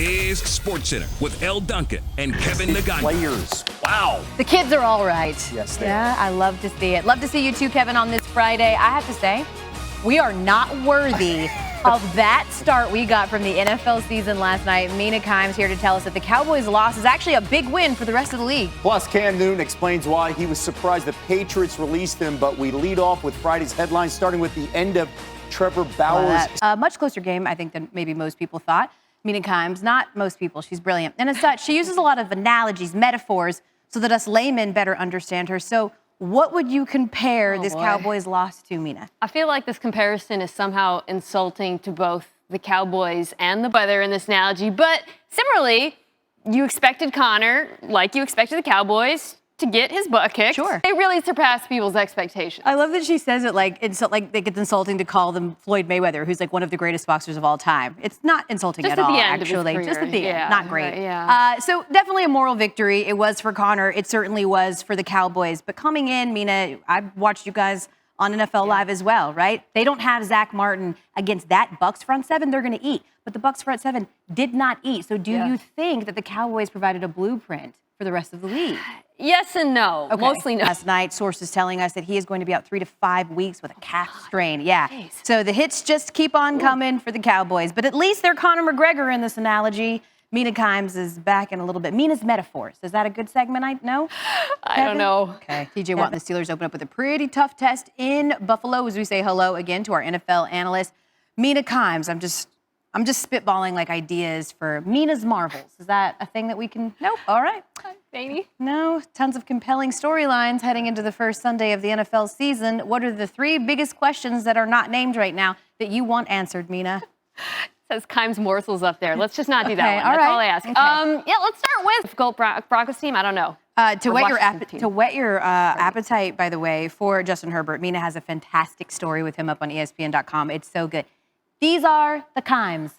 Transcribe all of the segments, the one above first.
is SportsCenter with Elle Duncan and Kevin Nagano. Players. Wow. The kids are all right. Yes, they are. I love to see it. Love to see you too, Kevin, on this Friday. I have to say, we are not worthy of that start we got from the NFL season last night. Mina Kimes here to tell us that the Cowboys' loss is actually a big win for the rest of the league. Plus, Cam Newton explains why he was surprised the Patriots released him, but we lead off with Friday's headlines, starting with the end of Trevor Bauer's. A much closer game, I think, than maybe most people thought. Mina Kimes, not most people, she's brilliant. And as such, she uses a lot of analogies, metaphors, so that us laymen better understand her. So what would you compare this Cowboys loss to, Mina? I feel like this comparison is somehow insulting to both the Cowboys and the weather in this analogy. But similarly, you expected Connor, like you expected the Cowboys, to get his butt kicked. Sure. They really surpassed people's expectations. I love that she says it like it's insulting to call them Floyd Mayweather, who's like one of the greatest boxers of all time. It's not insulting just at all, the end actually. Of his career. Just at the end. Not great. Right, yeah. So definitely a moral victory. It was for Connor. It certainly was for the Cowboys. But coming in, Mina, I've watched you guys on NFL Live as well, right? They don't have Zach Martin against that Bucs front seven. They're going to eat. But the Bucs front seven did not eat. So do you think that the Cowboys provided a blueprint for the rest of the league? Yes and no. Okay. Mostly no. Last night, sources telling us that he is going to be out 3 to 5 weeks with a calf strain. Yeah. Jeez. So the hits just keep on coming for the Cowboys. But at least they're Conor McGregor in this analogy. Mina Kimes is back in a little bit. Mina's metaphors. Is that a good segment? I don't know. Okay. TJ Watt and the Steelers open up with a pretty tough test in Buffalo as we say hello again to our NFL analyst, Mina Kimes. I'm just spitballing like ideas for Mina's Marvels. Is that a thing that we can? Nope. All right. Maybe. No. Tons of compelling storylines heading into the first Sunday of the NFL season. What are the 3 biggest questions that are not named right now that you want answered, Mina? It says Kimes morsels up there. Let's just not do that one. All That's right. all I ask. Okay. Let's start with difficult Broncos team. I don't know. To whet your appetite, by the way, for Justin Herbert, Mina has a fantastic story with him up on ESPN.com. It's so good. These are the Kimes.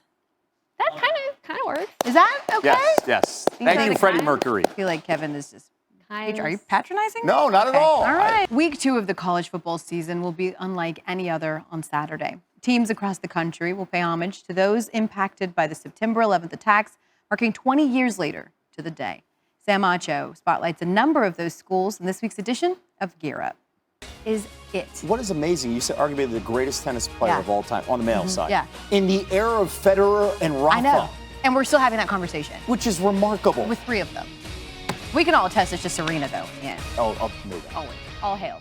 That kind of works. Is that okay? Yes. These are Thank you, the Freddie Kimes? Mercury. I feel like Kevin is just... Kimes. Are you patronizing? No, not at all. All right. Week 2 of the college football season will be unlike any other on Saturday. Teams across the country will pay homage to those impacted by the September 11th attacks, marking 20 years later to the day. Sam Acho spotlights a number of those schools in this week's edition of Gear Up. Is it? What is amazing, you said arguably the greatest tennis player of all time on the male side. Yeah. In the era of Federer and Rafa. I know. And we're still having that conversation. Which is remarkable. With 3 of them. We can all attest it's just Serena, though. Yeah. Oh, no doubt. Always. All hail.